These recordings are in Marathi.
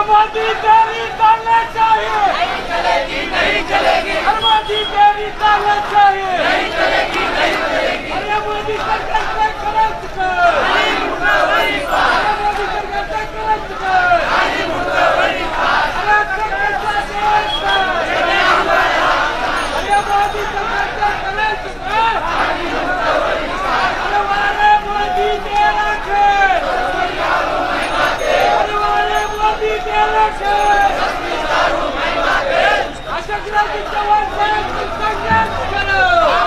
मोदी तेरी ताकत चाहिए, नहीं चलेगी नहीं चलेगी। मोदी तेरी ताकत चाहिए, नहीं चलेगी नहीं चलेगी। अरे मोदी सरकार से करप्ट कर, अली मुर्गा वही पास, अरे मोदी सरकार से करप्ट कर, अली मुर्गा वही पास। अरे सरकार से ये हमारा हाथ, अरे मोदी सरकार से करप्ट कर, अली मुर्गा वही पास। अरे वाले मोदी तेरा खेल, अरे वाले मोदी तेरा खेल, दारू में मांगे, अशोक राज चौहान साहब संघर्ष करो।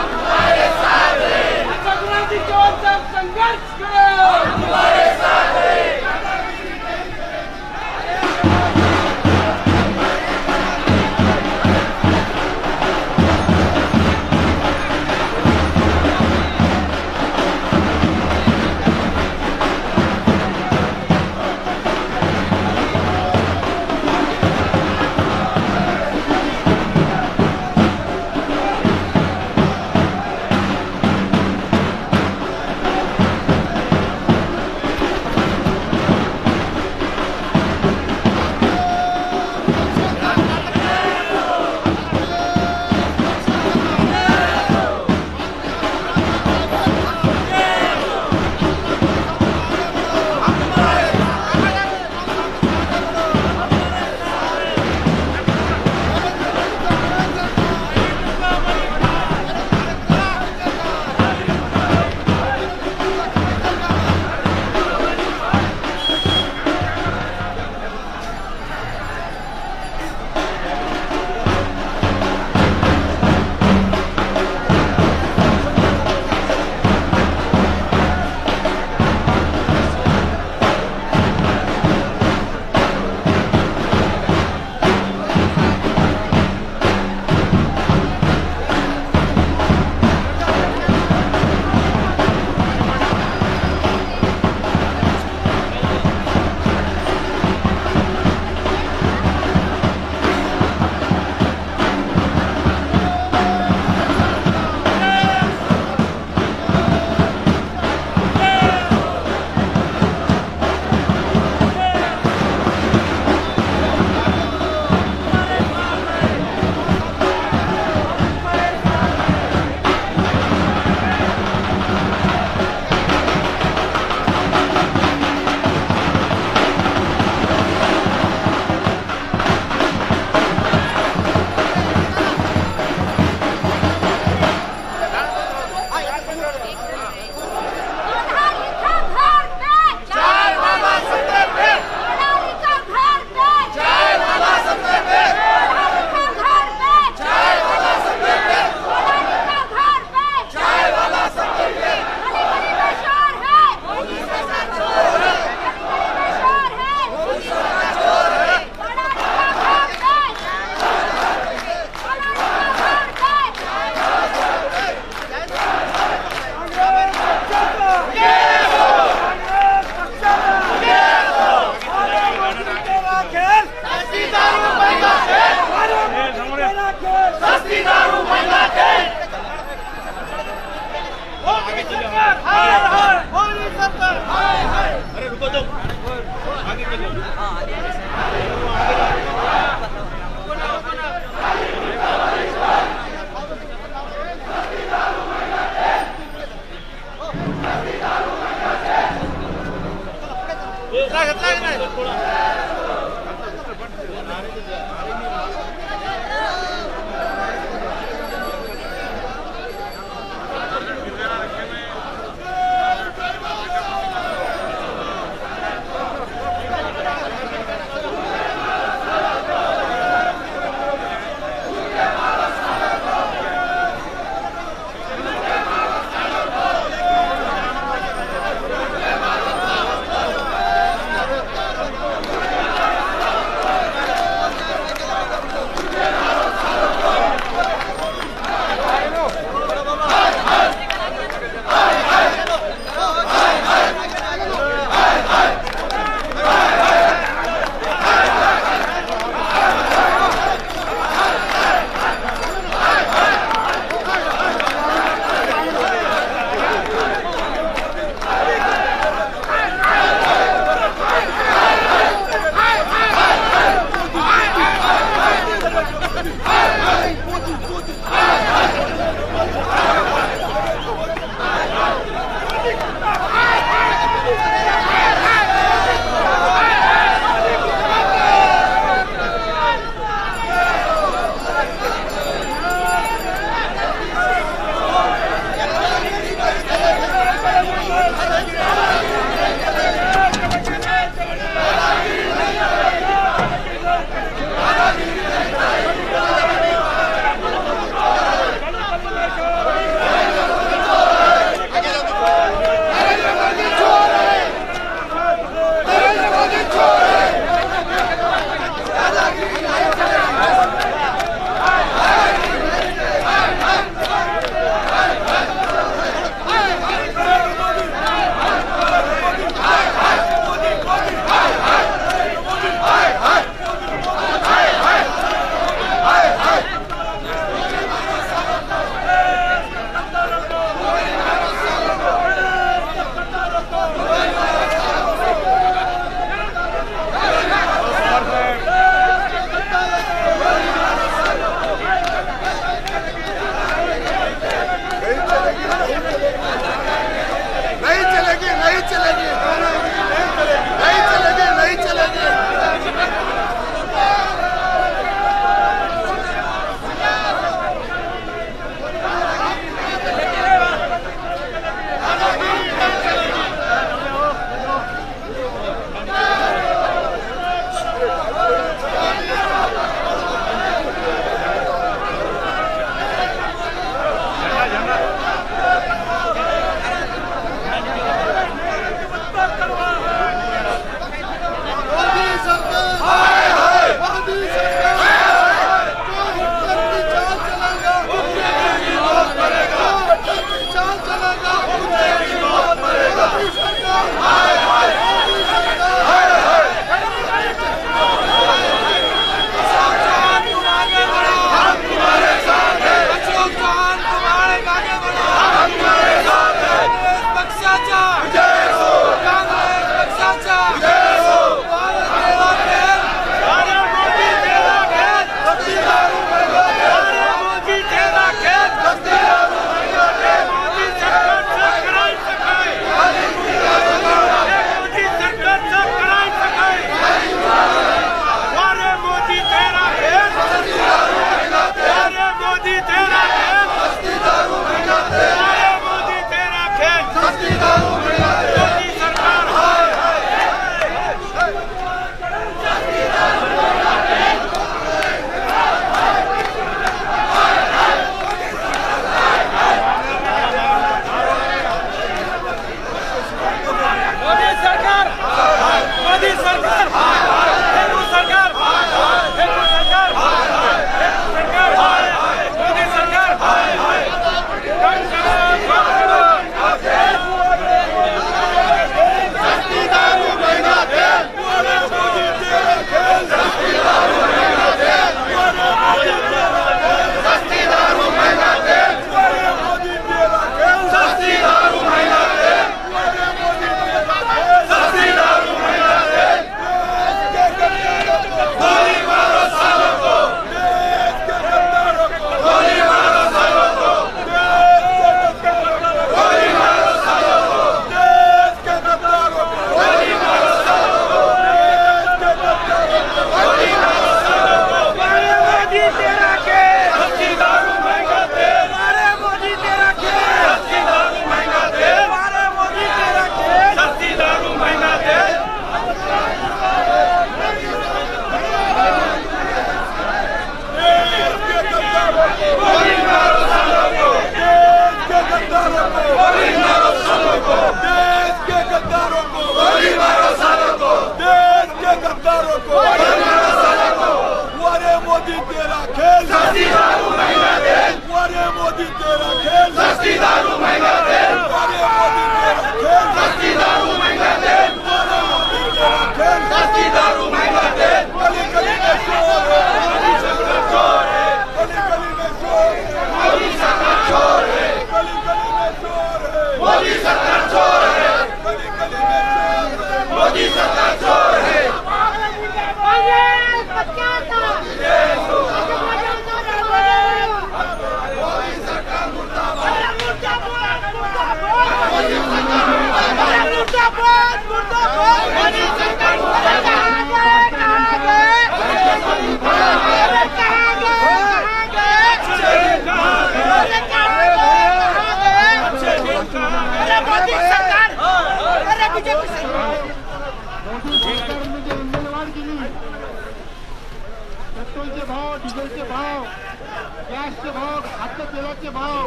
तेलाचे भाव,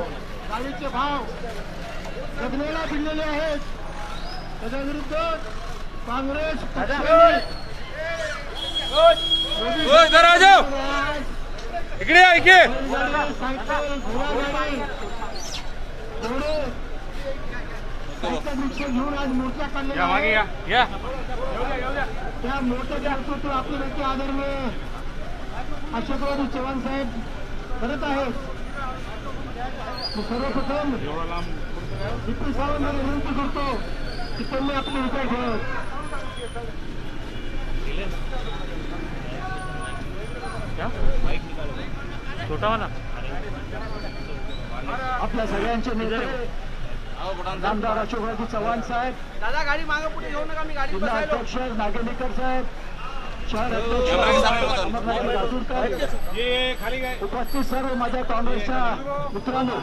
डाळीचे भाव गगनाला भिडलेले आहेत. त्याच्या विरुद्ध काँग्रेस पक्षाने इकडे ऐके सायकल, घोडागाडी, घोडे, सायकल रिक्षा घेऊन आज मोर्चा काढलेला आहे. त्या मोर्चाचे नेतृत्व आपले नेते आदरणीय अशोकराव चव्हाण साहेब करत आहेत. सर्वप्रथम डीपी साहेबांना विनंती करतो की त्यांनी आपले विचार ठेवत. आपल्या सगळ्यांचे नेते आमदार अशोकराव चव्हाण साहेब, दादा गाडी मागे पुढे घेऊ नका, मी गाडी जिल्हा अध्यक्ष नागेलीकर साहेब, शहर अध्यक्ष अमरनाथ राजूरकर, उपस्थित सर्व माझ्या काँग्रेसच्या मित्रांनो,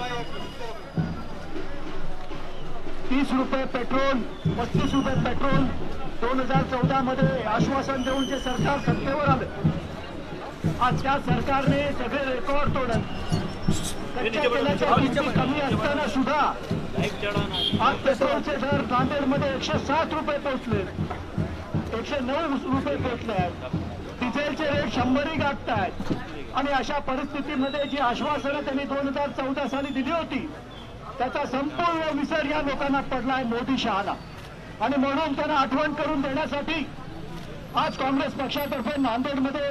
30 रुपये पेट्रोल, 35 रुपये पेट्रोल 2014 मध्ये आश्वासन देऊन जे सरकार सत्तेवर आलं, आज त्या सरकारने सगळे रेकॉर्ड तोडले. कच्च्या तेलाच्या किमती कमी असताना सुद्धा आज पेट्रोलचे दर नांदेडमध्ये 107 रुपये पोहोचले, 109 रुपये पोहोचले आहेत. डिझेलचे रेट 100 गाठत आहेत. आणि अशा परिस्थितीमध्ये जी आश्वासनं त्यांनी 2014 साली दिली होती त्याचा संपूर्ण विसर या लोकांना पडला आहे मोदी शहाला. आणि म्हणून त्यांना आठवण करून देण्यासाठी आज काँग्रेस पक्षातर्फे नांदेडमध्ये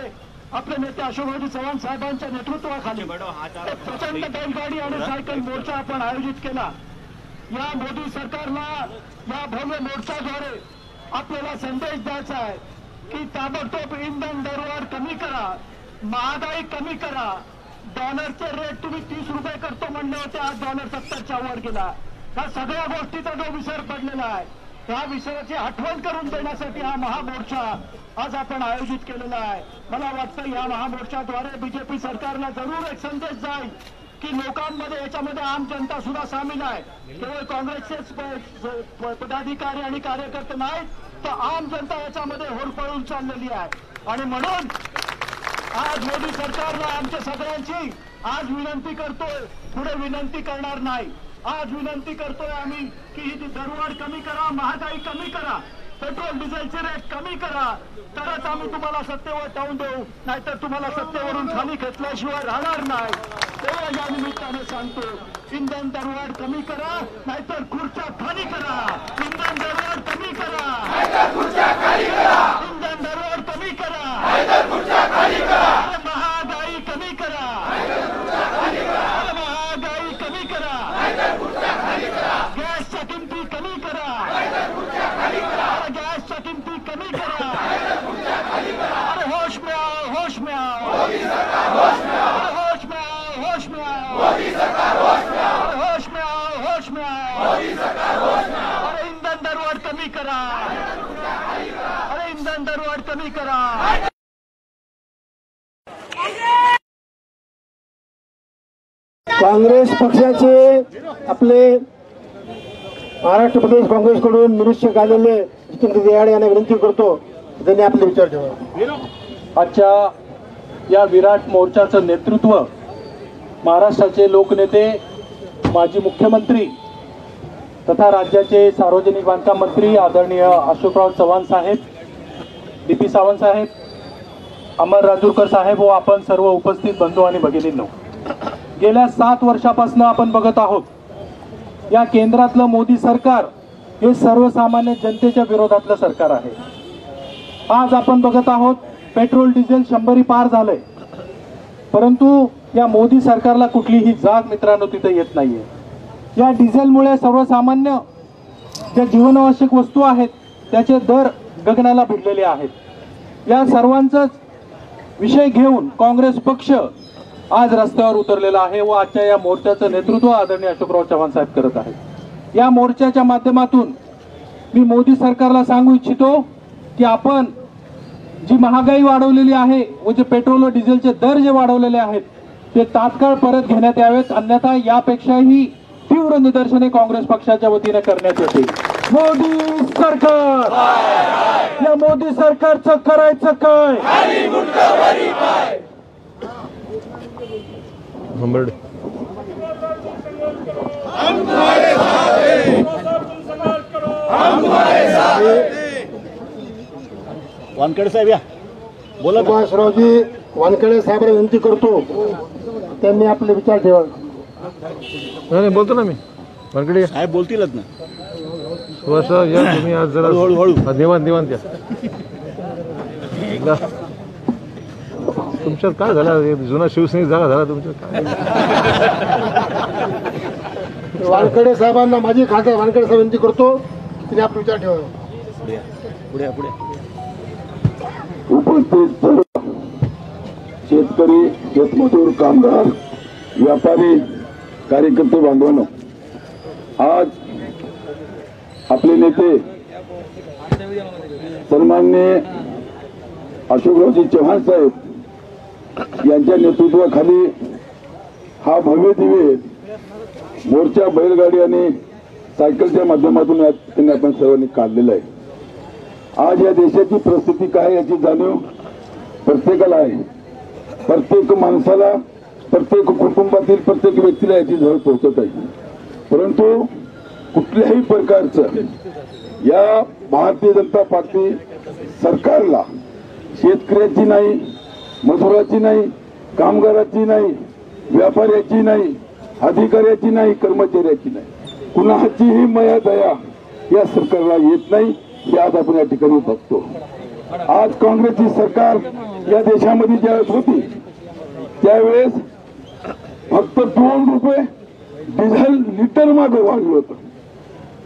आपले नेते अशोकराव चव्हाण साहेबांच्या नेतृत्वाखाली एक प्रचंड बैलगाडी आणि सायकल मोर्चा आपण आयोजित केला. या मोदी सरकारला या भव्य मोर्चाद्वारे आपल्याला संदेश द्यायचा आहे की ताबडतोब इंधन दरवाढ कमी करा, महागाई कमी करा. डॉलरचे रेट तुम्ही 30 रुपये करतो म्हणले होते, आज डॉलर 70च्या वर गेला. या सगळ्या गोष्टीचा जो विसर पडलेला आहे त्या विसराची आठवण करून देण्यासाठी हा महामोर्चा आज आपण आयोजित केलेला आहे. मला वाटतं या महामोर्चाद्वारे बीजेपी सरकारला जरूर एक संदेश जाईल की लोकांमध्ये याच्यामध्ये आम जनता सुद्धा सामील आहे. केवळ काँग्रेसचेच पदाधिकारी आणि कार्यकर्ते नाहीत तर आम जनता याच्यामध्ये होरपळून चाललेली आहे. आणि म्हणून आज मोदी सरकारला आमच्या सगळ्यांची आज विनंती करतोय, पुढे विनंती करणार नाही. आज विनंती करतोय आम्ही की ही दरवाढ कमी करा, महागाई कमी करा, पेट्रोल डिझेलचे रेट कमी करा, तरच आम्ही तुम्हाला सत्तेवर ठेवून देऊ, नाहीतर तुम्हाला सत्तेवरून खाली खेचल्याशिवाय राहणार नाही. तेव्हा या निमित्ताने सांगतो, इंधन दरवाढ कमी करा, नाहीतर खुर्च्या खाली करा. इंधन दरवाढ कमी करा, इंधन दरवाढ कमी करा, महागाई कमी करा, महागाई कमी करा, गॅसच्या किमती कमी करा, गॅसच्या किमती कमी करा. अरे होश में आओ, होश में आओ, होश में आओ, होश में आओ, होश में आओ, होश में आओ. अरे इंधन दरवाढ कमी करा, अरे इंधन दरवाढ कमी करा. काँग्रेस पक्षाचे आपले महाराष्ट्र प्रदेश काँग्रेसकडून निरीक्षक आलेले जितेंद्र देहाडे यांना विनंती करतो त्यांनी आपले विचार ठेवा. आजच्या या विराट मोर्चाचं नेतृत्व महाराष्ट्राचे लोकनेते, माजी मुख्यमंत्री तथा राज्याचे सार्वजनिक बांधकाम मंत्री आदरणीय अशोकराव चव्हाण साहेब, डीपी सावंत साहेब, अमर राजूरकर साहेब व आपण सर्व उपस्थित बंधू आणि भगिनींनो, गेल्या 7 वर्षापासून आपण बघत आहोत या केंद्रातलं मोदी सरकार हे सर्वसामान्य जनतेच्या विरोधातलं सरकार आहे. आज आपण बघत आहोत पेट्रोल डिझेल 100 पार झालंय, परंतु या मोदी सरकारला कुठलीही जाग मित्रांनो तिथे येत नाहीये. या डिझेलमुळे सर्वसामान्य ज्या जीवनावश्यक वस्तू आहेत त्याचे दर गगनाला भिडलेले आहेत. या सर्वांचाच विषय घेऊन काँग्रेस पक्ष आज रस्त्यावर उतरलेला आहे व आजच्या या मोर्चाचं नेतृत्व आदरणीय अशोकराव चव्हाण साहेब करत आहेत. या मोर्चाच्या माध्यमातून मी मोदी सरकारला सांगू इच्छितो की आपण जी महागाई वाढवलेली आहे व जे पेट्रोल व डिझेलचे दर जे वाढवलेले आहेत ते तात्काळ परत घेण्यात यावेत, अन्यथा यापेक्षाही तीव्र निदर्शने काँग्रेस पक्षाच्या वतीने करण्यात येतील. मोदी सरकार, या मोदी सरकारचं करायचं काय? वानखेडे साहेब या बोला. सुभाषरावजी वानखेडे साहेबांना विनंती करतो त्यांनी आपले विचार ठेवा. नाही बोलतो ना मी वानखेडे साहेब बोलतीलच ना. सुभाषराव या तुम्ही आज जरा हळूहळू निवांत या. तुमच्यात काय झालं जुना शिवसैनिक जागा झाला तुमच्यात काय. वानखेडे साहेबांना माझी खाते वानखेडे साहेब विनंती करतो त्यांनी आपले विचार ठेवा. पुढे पुढे उपस्थित सर्व शेतकरी, शेतमजूर, कामगार, व्यापारी, कार्यकर्ते बांधवांनो, आज आपले नेते सन्माननीय अशोकरावजी चव्हाण साहेब यांच्या नेतृत्वाखाली हा भव्य दिव्य मोर्चा बैलगाडी आणि सायकलच्या माध्यमातून त्यांनी आपण सर्वांनी काढलेला आहे. आज या देशाची परिस्थिती काय याची जाणीव प्रत्येकाला आहे. प्रत्येक माणसाला, प्रत्येक कुटुंबातील प्रत्येक व्यक्तीला याची झळ पोहोचत आहे. परंतु कुठल्याही प्रकारचं या भारतीय जनता पार्टी सरकारला शेतकऱ्याची नाही, मजुराची नाही, कामगाराची नाही, व्यापाऱ्याची नाही, अधिकाऱ्याची नाही, कर्मचाऱ्याची नाही, कुणाचीही माया दया या सरकारला येत नाही. हे आज आपण या ठिकाणी बघतो. आज काँग्रेसची सरकार या देशामध्ये ज्यावेळेस होती त्यावेळेस फक्त 2 रुपये डिझेल लिटर मागे वाढलं होतं.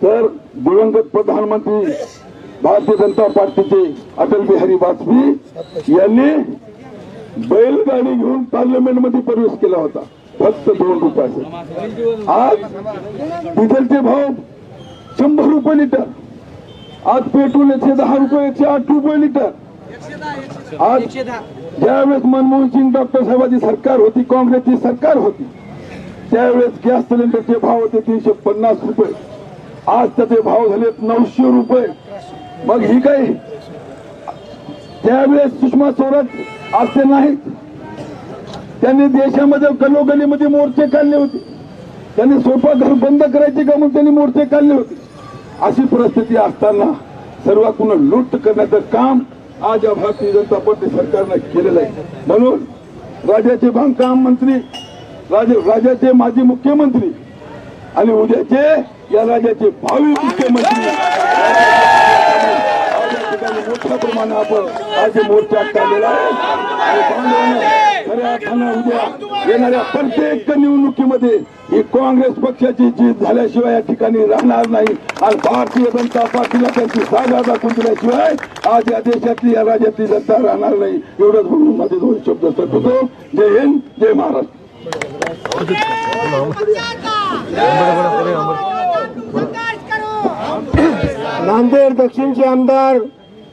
तर दिवंगत प्रधानमंत्री भारतीय जनता पार्टीचे अटल बिहारी वाजपेयी यांनी बैलगाडी घेऊन पार्लमेंटमध्ये प्रवेश केला होता फक्त 2 रुपयासाठी. आज डिझेलचे भाव 100 रुपये लिटर, आज पेट्रोल 110 रुपये, 108 रुपये लिटर. आज ज्यावेळेस मनमोहन सिंग डॉक्टर साहेबांची सरकार होती, काँग्रेसची सरकार होती, त्यावेळेस गॅस सिलेंडरचे भाव होते 350 रुपये. आज त्याचे भाव झालेत 900 रुपये. मग ही काय त्यावेळेस सुषमा स्वराज असते नाहीत. त्यांनी देशामध्ये गलोगलीमध्ये मोर्चे काढले होते. त्यांनी स्वयंपाकघर बंद करायचे का म्हणून त्यांनी मोर्चे काढले होते. अशी परिस्थिती असताना सर्वांकडून लूट करण्याचं काम आज या भारतीय जनता पार्टी सरकारनं केलेलं आहे. म्हणून राज्याचे बांधकाम मंत्री, राज्याचे माजी मुख्यमंत्री आणि उद्याचे या राज्याचे भावी मुख्यमंत्री मोठ्या प्रमाणात आपण आज मोर्चा काढलेला आहे. खऱ्या अर्थानं उद्या येणाऱ्या प्रत्येक निवडणुकीमध्ये ही काँग्रेस पक्षाची जीत झाल्याशिवाय या ठिकाणी राहणार नाही. आणि भारतीय जनता पार्टीला त्यांची जागा दाखवून दिल्याशिवाय आज या देशातली, या राज्यातली जनता राहणार नाही. एवढंच म्हणून माझे 2 शब्द संपवतो. जय हिंद, जय महाराष्ट्र. नांदेड दक्षिणचे आमदार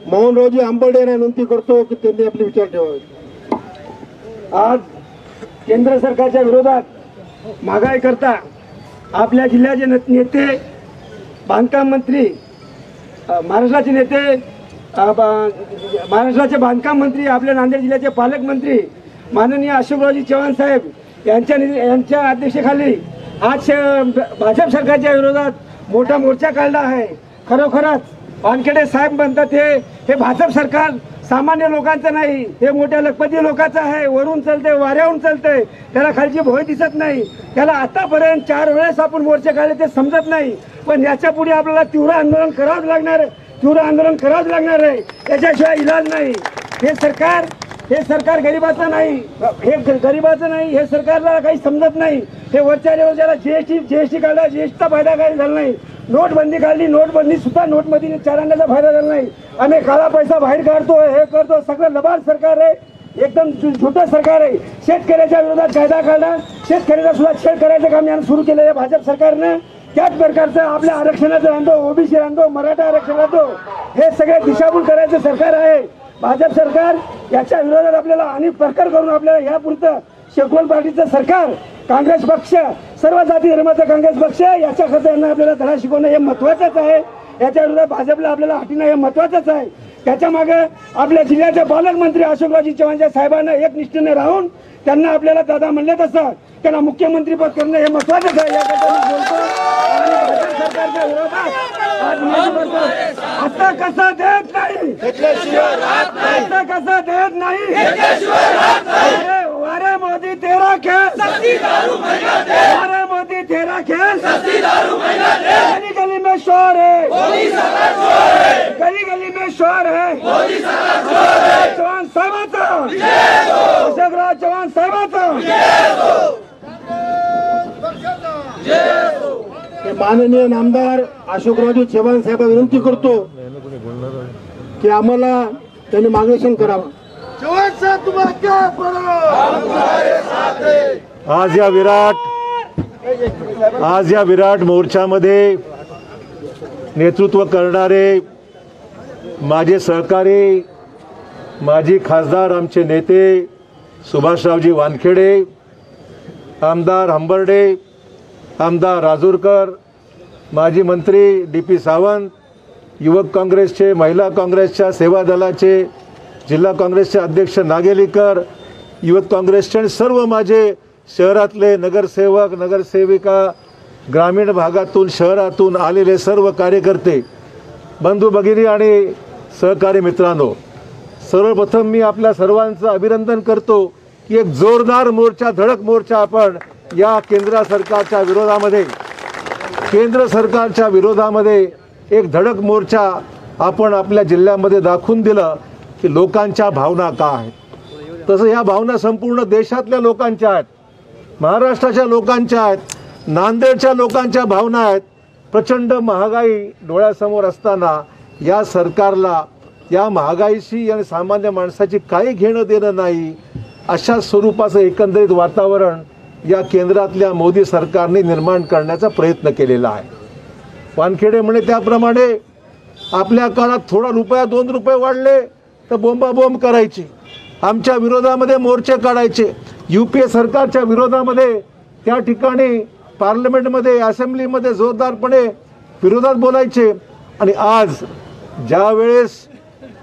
मोहनरावजी आंबर्डे यांना विनंती करतो की त्यांनी आपले विचार ठेवावे. आज केंद्र सरकारच्या विरोधात महागाई करता आपल्या जिल्ह्याचे नेते, बांधकाम मंत्री, महाराष्ट्राचे नेते, महाराष्ट्राचे बांधकाम मंत्री, आपल्या नांदेड जिल्ह्याचे पालकमंत्री माननीय अशोकरावजी चव्हाण साहेब यांच्या अध्यक्षतेखाली आज भाजप सरकारच्या विरोधात मोठा मोर्चा काढला आहे. खरोखरच वानखेडे साहेब म्हणतात हे भाजप सरकार सामान्य लोकांचं नाही, हे मोठ्या लखपती लोकांचं आहे. वरून चालते, वाऱ्यावरून चालते, त्याला खालची भोय दिसत नाही. त्याला आतापर्यंत 4 वेळेस आपण मोर्चे काढले ते समजत नाही. पण याच्या पुढे आपल्याला तीव्र आंदोलन करावंच लागणार आहे. तीव्र आंदोलन करावंच लागणार आहे. याच्याशिवाय इलाज नाही. हे सरकार गरिबाचं नाही, हे सरकारला काही समजत नाही. हे वरच्या लेवलला जीएसटी काढला, जीएसटीचा फायदा काही झाला नाही. नोटबंदी काढली, नोटबंदी सुद्धा नोटबंदीने 4 अंड्याचा फायदा झाला नाही. आम्ही काळा पैसा बाहेर काढतो, हे करतो, सगळं लबाड सरकार आहे, एकदम झुटं सरकार आहे. शेतकऱ्याच्या विरोधात कायदा काढला, शेतकऱ्याचा सुद्धा छेड करायचं काम यानं सुरू केलं आहे भाजप सरकारनं. त्याच प्रकारचं आपल्या आरक्षणाचं आणतो, ओबीसी आणतो, मराठा आरक्षण आणतो, हे सगळे दिशाभूल करायचं सरकार आहे भाजप सरकार. याच्या विरोधात आपल्याला अनेक प्रकार करून आपल्याला यापुरतं शेकोल पार्टीचं सरकार, काँग्रेस पक्ष, सर्व जाती धर्माचा काँग्रेस पक्ष याच्याकरता यांना आपल्याला धडा शिकवणं हे महत्त्वाचंच आहे. याच्या विरोधात भाजपला आपल्याला हटणं हे महत्त्वाचंच आहे. त्याच्या मागे आपल्या जिल्ह्याचे पालकमंत्री अशोकरावजी चव्हाण साहेबांना एकनिष्ठेने राहून त्यांना आपल्याला दादा म्हणले तसं त्यांना मुख्यमंत्रीपद करणं हे महत्त्वाचंच आहे. याकरता मी बोलतो. सरकारच्या विरोधात आज मोदी सरकार आता कसा देत नाही, आता कसा देत नाही। अरे मोदी तेरा खेल, अरे मोदी तेरा खेल, गली गली में शोर है, गली गली में शोर है। जवान साहेबांचा, अशोकराव चव्हाण साहेबांचा माननीय नामदार अशोकरावजी चव्हाण साहेब विनंती करतो की आम्हाला त्यांनी मार्गदर्शन करावं। आज या विराट मोर्चामध्ये नेतृत्व करणारे माझे सहकारी, माजी खासदार, आमचे नेते सुभाषरावजी वानखेडे, आमदार हंबर्डे, आमदार राजूरकर, माजी मंत्री DP सावंत, युवक काँग्रेसचे, महिला काँग्रेसच्या, सेवा दलाचे, जिल्हा काँग्रेसचे अध्यक्ष नागेलीकर, युवक काँग्रेसचे सर्व माझे शहरातले नगरसेवक, नगरसेविका, ग्रामीण भागातून, शहरातून आलेले सर्व कार्यकर्ते, बंधू भगिनी आणि सहकारी मित्रांनो, सर्वप्रथम मी आपल्या सर्वांचं अभिनंदन करतो की एक जोरदार मोर्चा, धडक मोर्चा आपण या केंद्र सरकारच्या विरोधामध्ये एक धडक मोर्चा आपण आपल्या जिल्ह्यामध्ये दाखवून दिलं की लोकांच्या भावना काय आहेत। तसं ह्या भावना संपूर्ण देशातल्या लोकांच्या आहेत, महाराष्ट्राच्या लोकांच्या आहेत, नांदेडच्या लोकांच्या भावना आहेत। प्रचंड महागाई डोळ्यासमोर असताना या सरकारला या महागाईशी आणि सामान्य माणसाची काही घेणं देणं नाही, अशा स्वरूपाचं एकंदरीत वातावरण या केंद्रातल्या मोदी सरकारने निर्माण करण्याचा प्रयत्न केलेला आहे। वानखेडे म्हणे त्याप्रमाणे आपल्या काळात थोडा रुपया 2 रुपये वाढले तर बोंबाबोंब करायची, आमच्या विरोधामध्ये मोर्चे काढायचे, UPA सरकारच्या विरोधामध्ये त्या ठिकाणी पार्लमेंटमध्ये, असेंब्लीमध्ये जोरदारपणे विरोधात बोलायचे। आणि आज ज्या वेळेस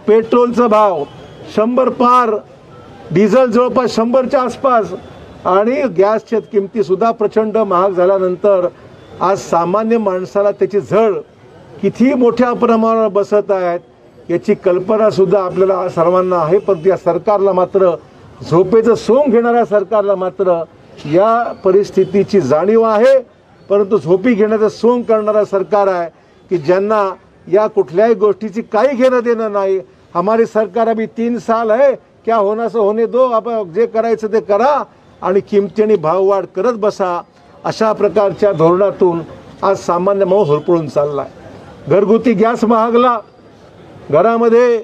पेट्रोलचा भाव 100 पार, डिझेल जवळपास 100च्या आसपास आणि गॅसच्या किमतीसुद्धा प्रचंड महाग झाल्यानंतर आज सामान्य माणसाला त्याची झळ किती मोठ्या प्रमाणावर बसत आहेत याची कल्पनासुद्धा आपल्याला सर्वांना आहे। पण या सरकारला मात्र, झोपेचं सोंग घेणाऱ्या सरकारला मात्र या परिस्थितीची जाणीव आहे, परंतु झोपी घेण्याचं सोंग करणारं सरकार आहे की ज्यांना या कुठल्याही गोष्टीची काही घेणं देणं नाही। हमारी सरकार अभी 3 साल है, क्या होना सो होने दो, आपण जे करायचं ते करा आणि किमती आणि भाववाढ करत बसा, अशा प्रकारच्या धोरणातून आज सामान्य माणूस होरपळून चाललाय। घरगुती गॅस महागला, घरामध्ये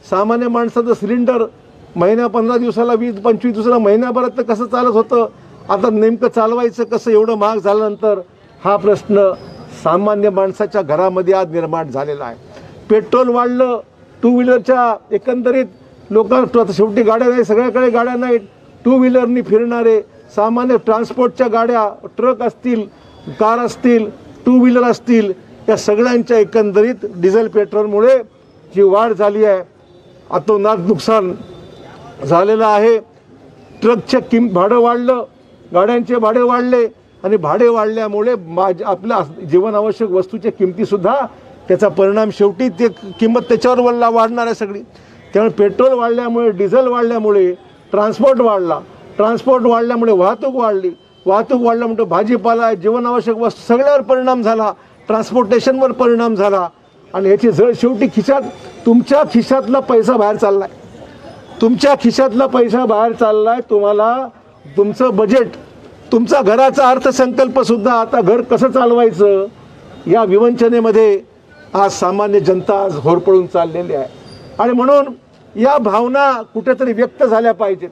सामान्य माणसाचं सिलेंडर महिना 15 दिवसाला, 20-25 दिवसाला, महिन्याभरात कसं चालत होतं, आता नेमकं चालवायचं कसं एवढं महाग झाल्यानंतर हा प्रश्न सामान्य माणसाच्या घरामध्ये आज निर्माण झालेला आहे। पेट्रोल वाढलं, 2 व्हीलरच्या एकंदरीत लोकांना शेवटी गाड्या नाही, सगळ्याकडे गाड्या नाहीत, 2 व्हीलरनी फिरणारे सामान्य ट्रान्सपोर्टच्या गाड्या, ट्रक असतील, कार असतील, 2 व्हीलर असतील, या सगळ्यांच्या एकंदरीत डिझेल पेट्रोलमुळे जी वाढ झाली आहे, अतोनात नुकसान झालेलं आहे। ट्रकचे भाडं वाढलं, गाड्यांचे भाडे वाढले आणि भाडे वाढल्यामुळे आपल्या जीवनावश्यक वस्तूच्या किमतीसुद्धा त्याचा परिणाम शेवटी ते किंमत त्याच्यावर वाढणार आहे सगळी। त्यामुळे पेट्रोल वाढल्यामुळे, डिझेल वाढल्यामुळे ट्रान्सपोर्ट वाढला, ट्रान्सपोर्ट वाढल्यामुळे वाहतूक वाढली, वाहतूक वाढल्यामुळे भाजीपाला, जीवनावश्यक वस्तू सगळ्यावर परिणाम झाला, ट्रान्सपोर्टेशनवर परिणाम झाला आणि ह्याची जळ शेवटी खिशात, तुमच्या खिशातला पैसा बाहेर चाललाय, तुमच्या खिशातला पैसा बाहेर चाललाय। तुम्हाला तुमचं बजेट, तुमचा घराचा अर्थसंकल्पसुद्धा, आता घर कसं चालवायचं या विवंचनेमध्ये आज सामान्य जनता आज होरपळून चाललेली आहे। आणि म्हणून या भावना कुठेतरी व्यक्त झाल्या पाहिजेत,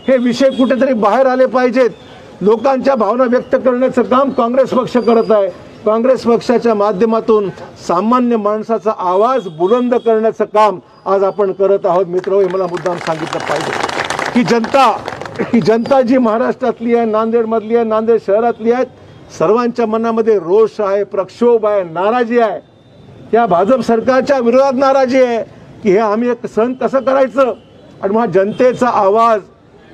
हे विषय कुठेतरी बाहेर आले पाहिजेत। लोकांच्या भावना व्यक्त करण्याचं काम काँग्रेस पक्ष करत आहे। काँग्रेस पक्षाच्या माध्यमातून सामान्य माणसाचा आवाज बुलंद करण्याचं काम आज आपण करत आहोत। मित्र, हे मला मुद्दाम सांगितलं पाहिजे की जनता जी महाराष्ट्रातली आहे, नांदेडमधली आहे, नांदेड शहरातली आहे, सर्वांच्या मनामध्ये रोष आहे, प्रक्षोभ आहे, नाराजी आहे। या भाजप सरकारच्या विरोधात नाराजी आहे की हे आम्ही एक सहन कसं करायचं। आणि मग जनतेचा आवाज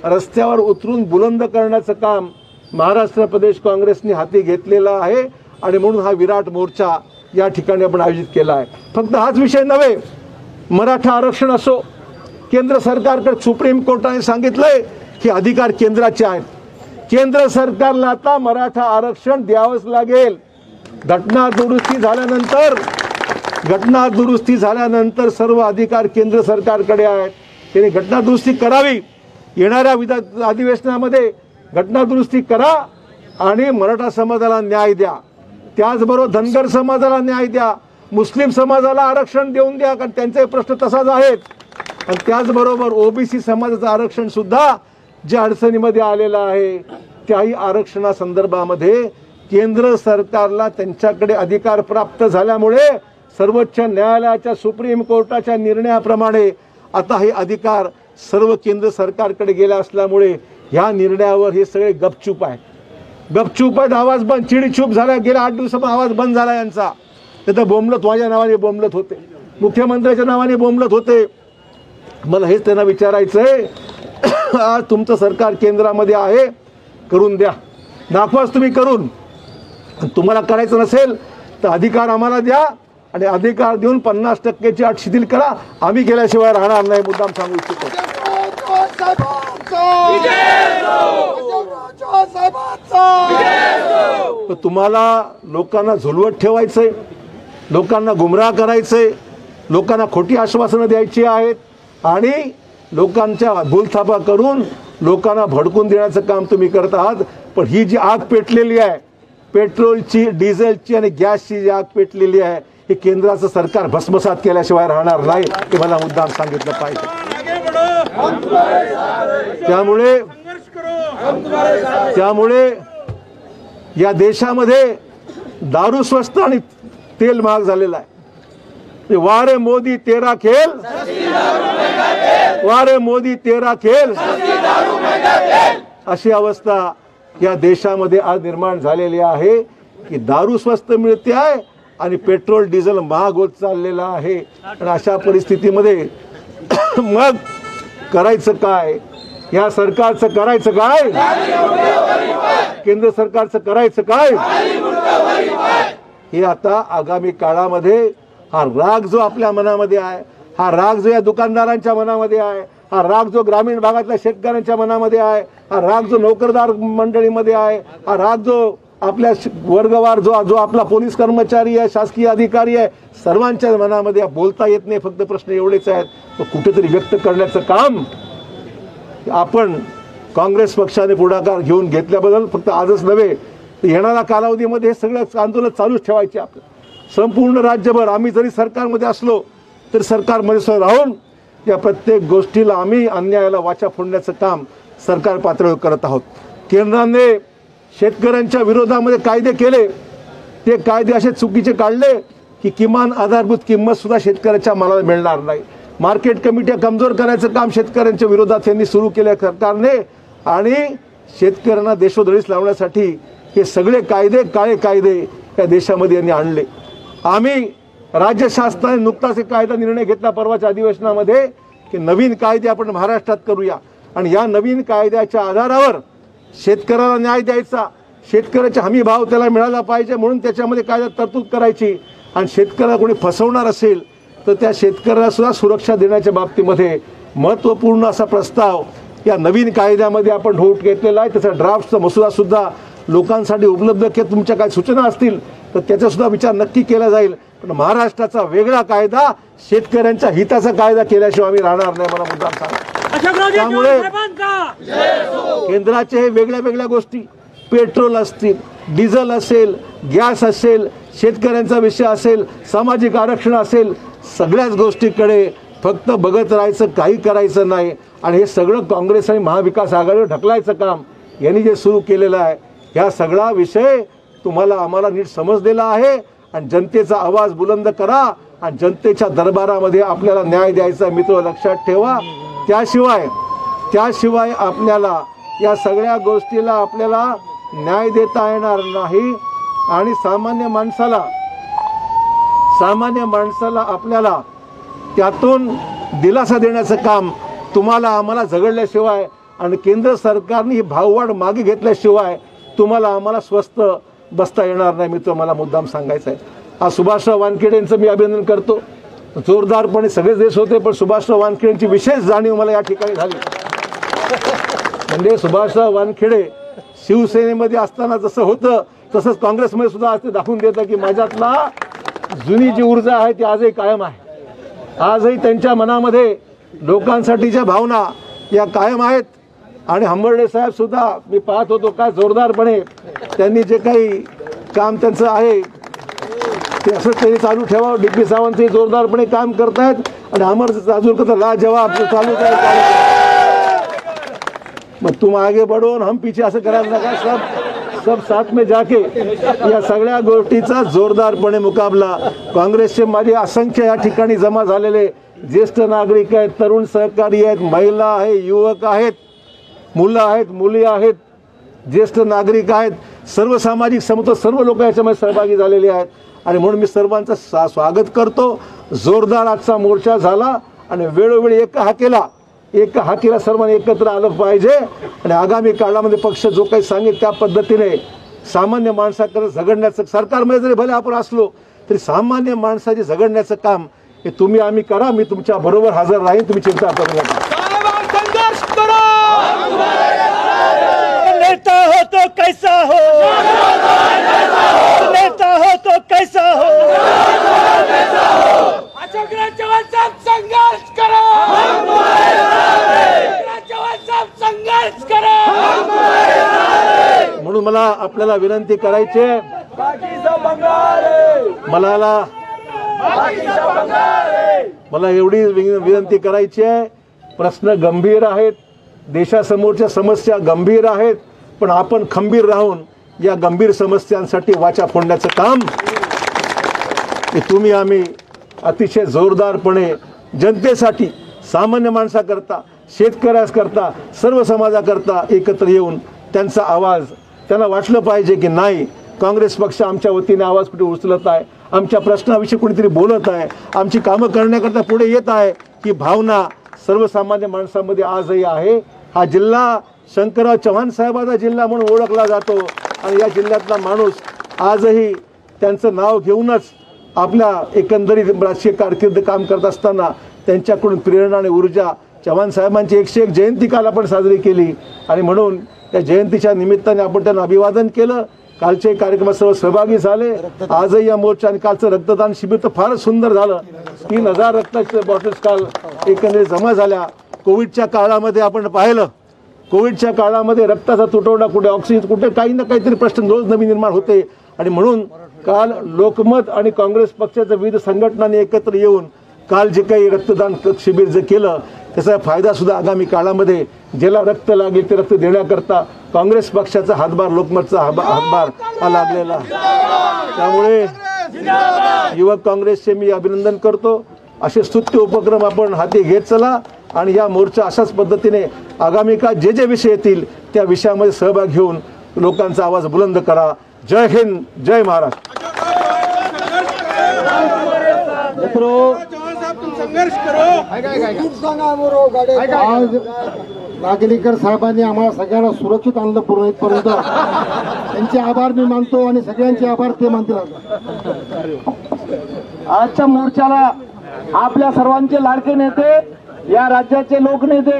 रस्त्यावर उतरून बुलंद करण्याचं काम महाराष्ट्र प्रदेश काँग्रेसने हाती घेतलेलं आहे आणि म्हणून हा विराट मोर्चा या ठिकाणी आपण आयोजित केला आहे. फक्त हाच विषय नव्हे, मराठा आरक्षण असो, केंद्र सरकारकडे सुप्रीम कोर्टाने सांगितलंय की अधिकार केंद्राचे आहेत. केंद्र सरकारला आता मराठा आरक्षण द्यावंच लागेल. घटना दुरुस्ती झाल्यानंतर सर्व अधिकार केंद्र सरकारकडे आहेत. त्यांनी घटना दुरुस्ती करावी. येणाऱ्या अधिवेशनामध्ये घटना दुरुस्ती करा आणि मराठा समाजाला न्याय द्या. त्याचबरोबर धनगर समाजाला न्याय द्या, मुस्लिम समाजाला आरक्षण देऊन द्या, कारण त्यांचे प्रश्न तसाच आहेत. आणि त्याचबरोबर ओबीसी समाजाचं आरक्षण सुद्धा ज्या अडचणीमध्ये आलेलं आहे त्याही आरक्षणासंदर्भामध्ये केंद्र सरकारला त्यांच्याकडे अधिकार प्राप्त झाल्यामुळे सर्वोच्च न्यायालयाच्या सुप्रीम कोर्टाच्या निर्णयाप्रमाणे आता हे अधिकार सर्व केंद्र सरकारकडे गेले असल्यामुळे ह्या निर्णयावर हे सगळे गपचूप आहेत. आवाज बंद, चिडीचूप झाला. गेल्या 8 दिवसापासून आवाज बंद झाला यांचा. तिथं बोंबलत माझ्या नावाने बोंबलत होते, मुख्यमंत्र्याच्या नावाने बोंबलत होते. मला हेच त्यांना विचारायचंय, आज तुमचं सरकार केंद्रामध्ये आहे, करून द्या, दाखवाच तुम्ही करून. तुम्हाला करायचं नसेल तर अधिकार आम्हाला द्या आणि अधिकार देऊन 50%ची अट शिथिल करा. आम्ही केल्याशिवाय राहणार नाही, मुद्दाम सांगू इच्छितो. तुम्हाला लोकांना झुलवत ठेवायचंय, लोकांना गुमराह करायचंय, लोकांना खोटी आश्वासनं द्यायची आहेत आणि लोकांच्या भूलथापा करून लोकांना भडकून देण्याचं काम तुम्ही करत आहात. पण ही जी आग पेटलेली आहे, पेट्रोलची, डिझेलची आणि गॅसची जी आग पेटलेली आहे, हे केंद्राचं सरकार भस्मसात केल्याशिवाय राहणार नाही, हे मला मुद्दाम सांगितलं पाहिजे. त्यामुळे या देशामध्ये दारू स्वस्त आणि तेल महाग झालेलं आहे. वारे मोदी तेरा खेल, वारे मोदी तेरा खेल, अशी अवस्था या देशामध्ये आज निर्माण झालेली आहे की दारू स्वस्त मिळते आहे आणि पेट्रोल डिझेल महाग होत चाललेला आहे. आणि अशा परिस्थितीमध्ये मग करायचं काय? या सरकारचं करायचं काय? केंद्र सरकारचं करायचं काय? हे आता आगामी काळामध्ये हा राग जो आपल्या मनामध्ये आहे, हा राग जो या दुकानदारांच्या मनामध्ये आहे, हा राग जो ग्रामीण भागातल्या शेतकऱ्यांच्या मनामध्ये आहे, हा राग जो नोकरदार मंडळीमध्ये आहे, हा राग जो आपल्या वर्गवार जो आपला पोलीस कर्मचारी आहे, शासकीय अधिकारी आहे, सर्वांच्या मनामध्ये बोलता येत नाही. फक्त प्रश्न एवढेच आहेत, तो कुठेतरी व्यक्त करण्याचं काम आपण काँग्रेस पक्षाने पुढाकार घेऊन घेतल्याबद्दल फक्त आजच नव्हे तर येणाऱ्या कालावधीमध्ये हे सगळं आंदोलन चालूच ठेवायचे. आपलं संपूर्ण राज्यभर आम्ही जरी सरकारमध्ये असलो तरी सरकारमध्ये राहून या प्रत्येक गोष्टीला आम्ही अन्यायाला वाचा फोडण्याचं काम सरकार पातळीवर करत आहोत. केंद्राने शेतकऱ्यांच्या विरोधामध्ये कायदे केले, ते कायदे असे चुकीचे काढले की किमान आधारभूत किंमत सुद्धा शेतकऱ्याच्या मालाला मिळणार नाही. मार्केट कमिट्या कमजोर करायचं काम शेतकऱ्यांच्या विरोधात त्यांनी सुरू केलं सरकारने आणि शेतकऱ्यांना देशोधडीस लावण्यासाठी हे सगळे कायदे, काळे कायदे या देशामध्ये यांनी आणले. आम्ही राज्य शासनाने नुकताच एक कायदा निर्णय घेतला परवाच्या अधिवेशनामध्ये की नवीन कायदे आपण महाराष्ट्रात करूया आणि या नवीन कायद्याच्या आधारावर शेतकऱ्याला न्याय द्यायचा, शेतकऱ्याचा हमी भाव त्याला मिळाला पाहिजे म्हणून त्याच्यामध्ये कायद्यात तरतूद करायची. आणि शेतकऱ्याला कोणी फसवणार असेल तर त्या शेतकऱ्याला सुद्धा सुरक्षा देण्याच्या बाबतीमध्ये महत्त्वपूर्ण असा प्रस्ताव या नवीन कायद्यामध्ये आपण होत घेतलेला आहे. त्याचा ड्राफ्टचा मसुदा सुद्धा लोकांसाठी उपलब्ध केला. तुमच्या काही सूचना असतील तर त्याचा सुद्धा विचार नक्की केला जाईल. पण महाराष्ट्राचा वेगळा कायदा, शेतकऱ्यांच्या हिताचा कायदा केल्याशिवाय आम्ही राहणार नाही, मला मुद्दाम सांगा. त्यामुळे केंद्राचे हे वेगळ्या वेगळ्या गोष्टी, पेट्रोल असतील, डिझेल असेल, गॅस असेल, शेतकऱ्यांचा विषय असेल, सामाजिक आरक्षण असेल, सगळ्याच गोष्टीकडे फक्त बघत राहायचं, काही करायचं नाही. आणि हे सगळं काँग्रेस आणि महाविकास आघाडीवर ढकलायचं काम यांनी जे सुरू केलेलं आहे, ह्या सगळा विषय तुम्हाला आम्हाला नीट समजलेला आहे. आणि जनतेचा आवाज बुलंद करा आणि जनतेच्या दरबारामध्ये आपल्याला न्याय द्यायचा मित्र लक्षात ठेवा. त्याशिवाय आपल्याला या सगळ्या गोष्टीला आपल्याला न्याय देता येणार नाही. आणि सामान्य माणसाला आपल्याला त्यातून दिलासा देण्याचं काम तुम्हाला आम्हाला झगडल्याशिवाय आणि केंद्र सरकारने ही भाववाढ मागे घेतल्याशिवाय तुम्हाला आम्हाला स्वस्त बसता येणार नाही. मी तुम्हाला मुद्दाम सांगायचं आहे. आज सुभाषराव वानखेडे यांचं मी अभिनंदन करतो. जोरदारपणे सगळेच देश होते, पण सुभाषराव वानखेडेंची विशेष जाणीव मला या ठिकाणी झाली. म्हणजे सुभाषराव वानखेडे शिवसेनेमध्ये असताना जसं होतं तसंच काँग्रेसमध्ये सुद्धा आज ते दाखवून देतं की माझ्यातला जुनी जी ऊर्जा आहे ती आजही कायम आहे. आजही त्यांच्या मनामध्ये लोकांसाठीच्या भावना या कायम आहेत. आणि हंबर्डे साहेब सुद्धा मी पाहत होतो काय जोरदारपणे त्यांनी जे काही काम त्यांचं आहे ते असंच त्यांनी चालू ठेवावं. डी.पी. सावंत हे जोरदारपणे काम करतायत आणि अमर राजूरकर तर लाजवाब चालू मग तुम आगे बढ़ो हम पीछे असं करायला नका. सब साथ में जाके या सगळ्या गोष्टीचा जोरदारपणे मुकाबला. काँग्रेसचे माझे असंख्य या ठिकाणी जमा झालेले ज्येष्ठ नागरिक आहेत, तरुण सहकारी आहेत, महिला आहे, युवक आहेत, मुलं आहेत, मुली आहेत, ज्येष्ठ नागरिक आहेत, सर्व सामाजिक समता सर्व लोक याच्यामध्ये सहभागी झालेले आहेत. आणि म्हणून मी सर्वांचं स्वागत करतो. जोरदार आजचा मोर्चा झाला आणि वेळोवेळी एका हाकेला सर्वांनी एकत्र आलं पाहिजे. आणि आगामी काळामध्ये पक्ष जो काही सांगेल त्या पद्धतीने सामान्य माणसाकडे झगडण्याचं, सरकारमध्ये जरी भले आपण असलो तरी सामान्य माणसाचे झगडण्याचं काम हे तुम्ही आम्ही करा. मी तुमच्या बरोबर हजर राहीन, तुम्ही चिंता करू नका. नेता हो तो कैसा हो, नेता हो तो कैसा हो, अशोकराव चव्हाण साहेब संघर्ष करो, चव्हाण साहेब संघर्ष करो. म्हणून मला आपल्याला विनंती करायची आहे, मला एवढी विनंती करायची आहे. प्रश्न गंभीर आहेत, देशासमोरच्या समस्या गंभीर आहेत, पण आपण खंबीर राहून या गंभीर समस्यांसाठी वाचा फोडण्याचं काम हे तुम्ही आम्ही अतिशय जोरदारपणे जनतेसाठी, सामान्य माणसाकरता, शेतकऱ्याकरता, सर्व समाजाकरता एकत्र येऊन त्यांचा आवाज त्यांना वाटलं पाहिजे की नाही, काँग्रेस पक्ष आमच्या वतीने आवाज कुठे उचलत आहे, आमच्या प्रश्नाविषयी कुणीतरी बोलत आहे, आमची कामं करण्याकरता पुढे येत आहे. ही भावना सर्वसामान्य माणसामध्ये आजही आहे. हा जिल्हा शंकरराव चव्हाण साहेबांचा जिल्हा म्हणून ओळखला जातो आणि या जिल्ह्यातला माणूस आजही त्यांचं नाव घेऊनच आपल्या एकंदरीत राजकीय कारकीर्द काम करत असताना त्यांच्याकडून प्रेरणा आणि ऊर्जा. चव्हाण साहेबांची 101 जयंती काल आपण साजरी केली आणि म्हणून त्या जयंतीच्या निमित्ताने आपण त्यांना अभिवादन केलं. कालचे कार्यक्रमात सर्व सहभागी झाले. आजही या मोर्चा आणि कालचं रक्तदान शिबिर तर फारच सुंदर झालं. 3000 रक्ताच्या बॉटल्स काल एकंदरीत जमा झाल्या. कोविडच्या काळामध्ये आपण पाहिलं, कोविडच्या काळामध्ये रक्ताचा तुटवडा कुठे, ऑक्सिजन कुठे, काही ना काहीतरी प्रश्न रोज नवीन निर्माण होते. आणि म्हणून काल लोकमत आणि काँग्रेस पक्षाच्या विविध संघटनांनी एकत्र येऊन काल जे काही रक्तदान शिबिर जे केलं त्याचा फायदा सुद्धा आगामी काळामध्ये ज्याला रक्त लागेल ते रक्त देण्याकरता काँग्रेस पक्षाचा हातभार, लोकमतचा हातभार हा लागलेला. त्यामुळे युवक काँग्रेसचे मी अभिनंदन करतो. असे स्तुत्य उपक्रम आपण हाती घेत चला आणि या मोर्चा अशाच पद्धतीने आगामी काळात जे जे विषय येतील त्या विषयामध्ये सहभाग घेऊन लोकांचा आवाज बुलंद करा. जय हिंद, जय महाराष्ट्र. संघर्ष करो. आज नागेलीकर साहेबांनी आम्हाला सगळ्यांना सुरक्षित आणलं पूर्ण इथपर्यंत. त्यांचे आभार मी मानतो आणि सगळ्यांचे आभार ते मानतील. आजच्या मोर्चाला आपल्या सर्वांचे लाडके नेते, या राज्याचे लोकनेते,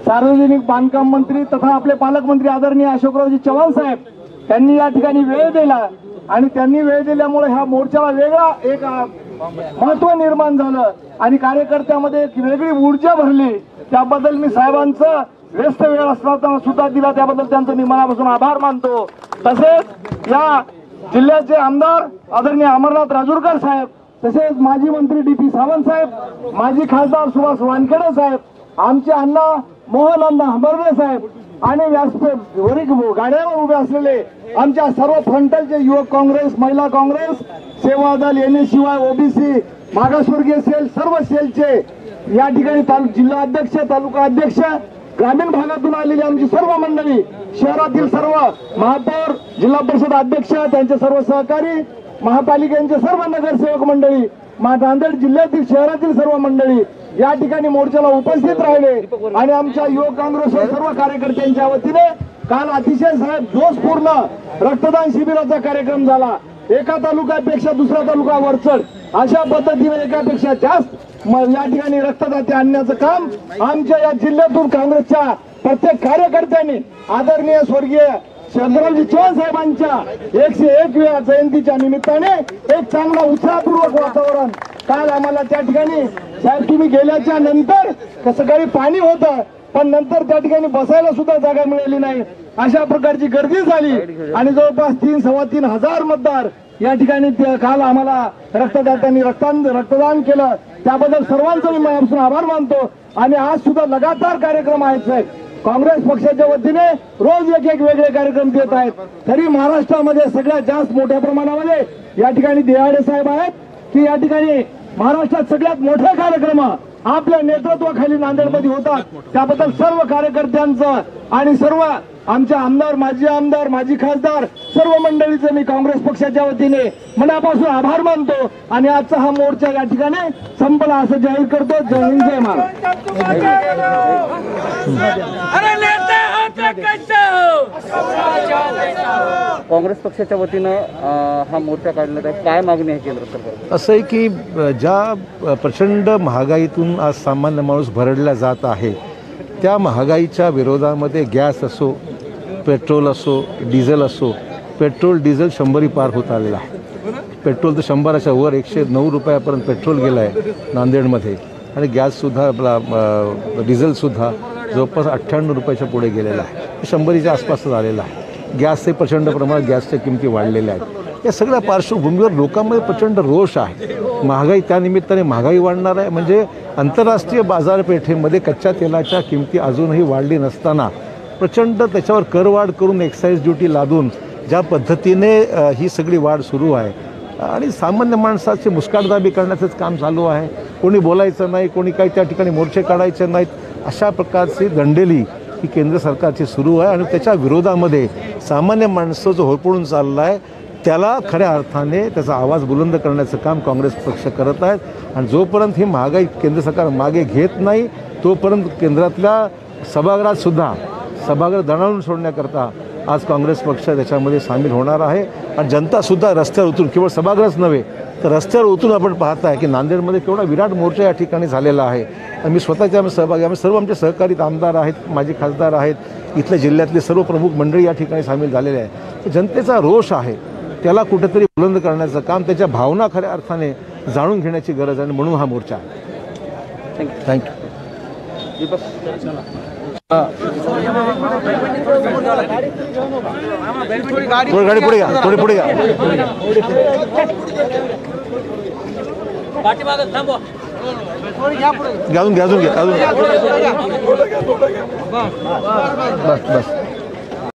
सार्वजनिक बांधकाम मंत्री तथा आपले पालकमंत्री आदरणीय अशोकरावजी चव्हाण साहेब त्यांनी या ठिकाणी वेळ दिला आणि त्यांनी वेळ दिल्यामुळे ह्या मोर्चाला वेगळा एक महत्व निर्माण झालं आणि कार्यकर्त्यामध्ये एक वेगळी ऊर्जा भरली. त्याबद्दल मी साहेबांचं व्यस्त वेळ असताना सुद्धा दिला, त्याबद्दल त्यांचं मी मनापासून आभार मानतो. तसेच या जिल्ह्याचे आमदार आदरणीय अमरनाथ राजूरकर साहेब, तसेच माजी मंत्री डी.पी. सावंत साहेब, माजी खासदार सुभाष वानखेडे साहेब, आमचे अण्णा मोहन अण्णा हंबर्डे साहेब आणि व्यासपीठ गाड्यावर उभे असलेले आमच्या सर्व फ्रंटलचे युवक काँग्रेस, महिला काँग्रेस, सेवा दल, NSCY, OBC, मागासवर्गीय सेल, सर्व सेलचे या ठिकाणी जिल्हा अध्यक्ष, तालुका अध्यक्ष, ग्रामीण भागातून आलेली आमची सर्व मंडळी, शहरातील सर्व महापौर, जिल्हा परिषद अध्यक्ष, त्यांचे सर्व सहकारी, महापालिकेचे सर्व नगरसेवक मंडळी, नांदेड जिल्ह्यातील शहरातील सर्व मंडळी या ठिकाणी मोर्चाला उपस्थित राहिले आणि आमच्या युवक काँग्रेस सर्व कार्यकर्त्यांच्या वतीने काल अतिशय साहेब जोशपूर्ण रक्तदान शिबिराचा कार्यक्रम झाला. एका तालुक्यापेक्षा दुसरा तालुका वरचढ अशा पद्धतीने एकापेक्षा जास्त या ठिकाणी रक्तदाते आणण्याचं काम आमच्या या जिल्ह्यातून काँग्रेसच्या प्रत्येक कार्यकर्त्यांनी आदरणीय स्वर्गीय शंकररावजी चव्हाण साहेबांच्या 101व्या जयंतीच्या निमित्ताने एक चांगला उत्साहपूर्वक वातावरण काल आम्हाला त्या ठिकाणी साहेब तुम्ही गेल्याच्या नंतर सकाळी पाणी होतं पण नंतर त्या ठिकाणी बसायला सुद्धा जागा मिळाली नाही. अशा प्रकारची गर्दी झाली आणि जवळपास 3-3.5 हजार मतदार या ठिकाणी काल आम्हाला रक्तदात्यांनी रक्तदान केलं. त्याबद्दल सर्वांचा मी मनापासून आभार मानतो. आणि आज सुद्धा लगातार कार्यक्रम आहेत साहेब. काँग्रेस पक्षाच्या वतीने रोज एक वेगळे कार्यक्रम देत आहेत. तरी महाराष्ट्रामध्ये सगळ्यात जास्त मोठ्या प्रमाणामध्ये या ठिकाणी देहाडे साहेब आहेत की या ठिकाणी महाराष्ट्रात सगळ्यात मोठे कार्यक्रम आपल्या नेतृत्वाखाली नांदेडमध्ये होतात. त्याबद्दल सर्व कार्यकर्त्यांचं आणि सर्व आमचे आमदार माजी खासदार सर्व मंडळीचे मी काँग्रेस पक्षाच्या वतीने मनापासून आभार मानतो. आणि आजचा हा मोर्चा या ठिकाणी संपला असं जाहीर करतो. जय हिंद जय महाराष्ट्र. अरे नेता आता कसं काँग्रेस पक्षाच्या वतीनं हा मोर्चा काढण्यात आहे. काय मागणी आहे केंद्र सरकार? असं आहे की ज्या प्रचंड महागाईतून आज सामान्य माणूस भरडला जात आहे त्या महागाईच्या विरोधामध्ये गॅस असो, पेट्रोल असो, डिझेल असो, पेट्रोल डिझेल 100 पार होत आलेला आहे. पेट्रोल तर 100च्या वर 109 रुपयापर्यंत पेट्रोल गेलं आहे नांदेडमध्ये. आणि गॅससुद्धा आपला डिझेलसुद्धा जवळपास 98 रुपयाच्या पुढे गेलेला आहे. 100च्या आसपासच आलेला आहे. गॅसचे प्रचंड प्रमाणात गॅसच्या किमती वाढलेल्या आहेत. या सगळ्या पार्श्वभूमीवर लोकांमध्ये प्रचंड रोष आहे. महागाई त्यानिमित्ताने महागाई वाढणार आहे म्हणजे आंतरराष्ट्रीय बाजारपेठेमध्ये कच्च्या तेलाच्या किमती अजूनही वाढली नसताना प्रचंड त्याच्यावर करवाढ करून एक्साईज ड्युटी लादून ज्या पद्धतीने ही सगळी वाढ सुरू आहे आणि सामान्य माणसाची मुस्काटदाबी करण्याचंच काम चालू आहे. कोणी बोलायचं नाही, कोणी काही त्या ठिकाणी मोर्चे काढायचे नाहीत, अशा प्रकारची दंडेली ही केंद्र सरकारची सुरू आहे. आणि त्याच्या विरोधामध्ये सामान्य माणसं जो होरपळून चालला आहे त्याला खऱ्या अर्थाने त्याचा आवाज बुलंद करण्याचं काम काँग्रेस पक्ष करत आहेत. आणि जोपर्यंत ही महागाई केंद्र सरकार मागे घेत नाही तोपर्यंत केंद्रातल्या सभागृह दणाणून सोडण्याकरता आज काँग्रेस पक्ष त्याच्यामध्ये सामील होणार आहे. आणि जनतासुद्धा रस्त्यावर उतरून, केवळ सभागृहच नव्हे तर रस्त्यावर उतरून आपण पाहत आहे की नांदेडमध्ये केवढा विराट मोर्चा या ठिकाणी झालेला आहे. आणि मी स्वतःच्या सहभागी, आम्ही सर्व आमचे सहकारी आमदार आहेत, माजी खासदार आहेत, इथल्या जिल्ह्यातले सर्व प्रमुख मंडळी या ठिकाणी सामील झालेले आहे. जनतेचा रोष आहे त्याला कुठेतरी बुलंद करण्याचं काम, त्याच्या भावना खऱ्या अर्थाने जाणून घेण्याची गरज आहे. म्हणून हा मोर्चा आहे. थँक्यू. थोडी गाडी पुढे घ्या, थोडी पुढे घ्या. घ्या अजून घ्या. बस बस.